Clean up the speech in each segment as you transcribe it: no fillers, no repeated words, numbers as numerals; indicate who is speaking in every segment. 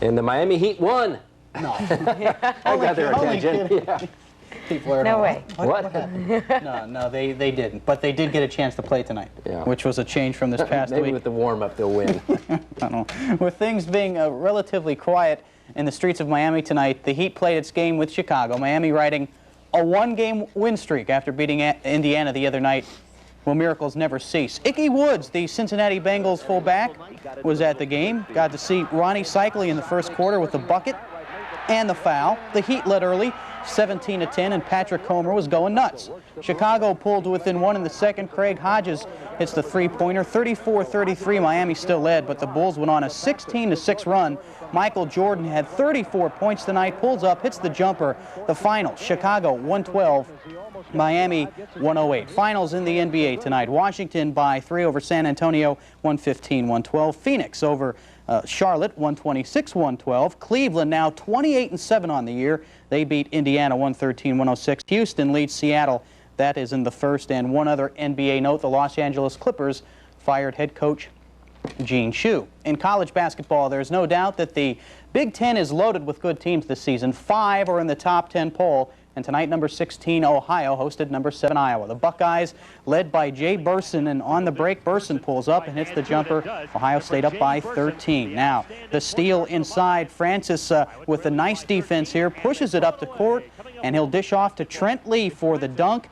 Speaker 1: And the Miami Heat won.
Speaker 2: No.
Speaker 1: I got their attention. Yeah.
Speaker 2: People are
Speaker 3: No way.
Speaker 2: What happened? No, they didn't. But they did get a chance to play tonight, which was a change from this past
Speaker 1: Maybe
Speaker 2: week.
Speaker 1: with the warm-up they'll win.
Speaker 2: I don't know. With things being relatively quiet in the streets of Miami tonight, the Heat played its game with Chicago. Miami riding a one-game win streak after beating Indiana the other night. Well, miracles never cease. Ickey Woods, the Cincinnati Bengals fullback, was at the game. Got to see Ronnie Cycli in the first quarter with the bucket and the foul. The Heat led early, 17-10, and Patrick Comer was going nuts. Chicago pulled to within one in the second. Craig Hodges hits the three-pointer. 34-33, Miami still led, but the Bulls went on a 16-6 run. Michael Jordan had 34 points tonight, pulls up, hits the jumper. The final, Chicago 112, Miami 108. Finals in the NBA tonight. Washington by 3 over San Antonio, 115-112. Phoenix over Charlotte, 126-112. Cleveland now 28-7 on the year. They beat Indiana 113-106. Houston leads Seattle. That is in the first. And one other NBA note, the Los Angeles Clippers fired head coach Gene Shue. In college basketball, there's no doubt that the Big Ten is loaded with good teams this season. 5 are in the top 10 poll. And tonight, number 16, Ohio, hosted number 7, Iowa. The Buckeyes, led by Jay Burson, and on the break, Burson pulls up and hits the jumper. Ohio State up by 13. Now, the steal inside. Francis, with a nice defense here, pushes it up the court, and he'll dish off to Trent Lee for the dunk.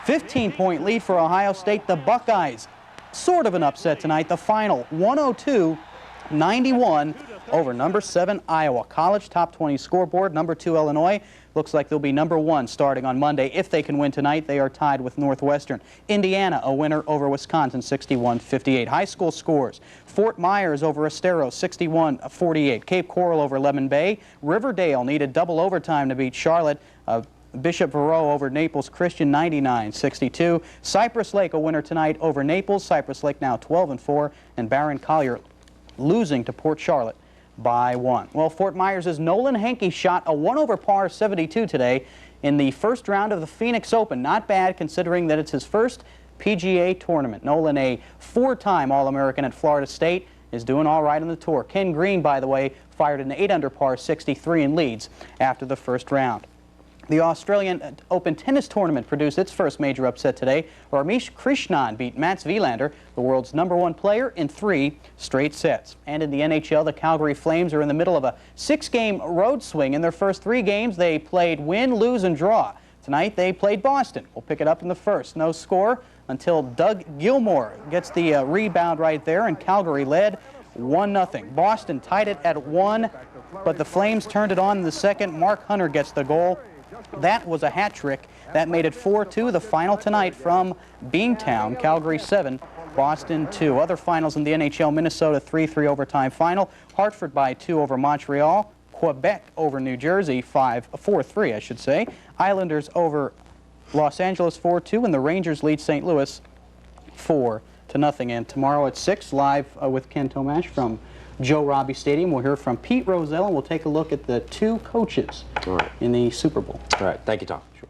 Speaker 2: 15-point lead for Ohio State. The Buckeyes, sort of an upset tonight. The final, 102-91 over number 7, Iowa. College top 20 scoreboard, number 2, Illinois. Looks like they'll be number 1 starting on Monday. If they can win tonight, they are tied with Northwestern. Indiana, a winner over Wisconsin, 61-58. High school scores. Fort Myers over Estero, 61-48. Cape Coral over Lemon Bay. Riverdale needed double overtime to beat Charlotte. Bishop Verot over Naples Christian, 99-62. Cypress Lake, a winner tonight over Naples. Cypress Lake now 12-4. And Barron Collier losing to Port Charlotte by 1. Well, Fort Myers' Nolan Hankey shot a 1 over par 72 today in the first round of the Phoenix Open. Not bad considering that it's his first PGA tournament. Nolan, a 4-time All-American at Florida State, is doing all right on the tour. Ken Green, by the way, fired an 8 under par 63 in leads after the first round. The Australian Open Tennis Tournament produced its first major upset today. Ramesh Krishnan beat Mats Wilander, the world's #1 player, in 3 straight sets. And in the NHL, the Calgary Flames are in the middle of a 6-game road swing. In their first 3 games, they played win, lose, and draw. Tonight, they played Boston. We'll pick it up in the first. No score until Doug Gilmour gets the rebound right there, and Calgary led 1-0. Boston tied it at 1, but the Flames turned it on in the second. Mark Hunter gets the goal. That was a hat trick. That made it 4-2. The final tonight from Beantown, Calgary 7, Boston 2. Other finals in the NHL, Minnesota 3-3 overtime final. Hartford by 2 over Montreal. Quebec over New Jersey 4-3, I should say. Islanders over Los Angeles 4-2, and the Rangers lead St. Louis 4-0. And tomorrow at 6, live with Ken Tomash from Joe Robbie Stadium. We'll hear from Pete Rozelle, and we'll take a look at the 2 coaches in the Super Bowl.
Speaker 1: All right. Thank you, Tom. Sure.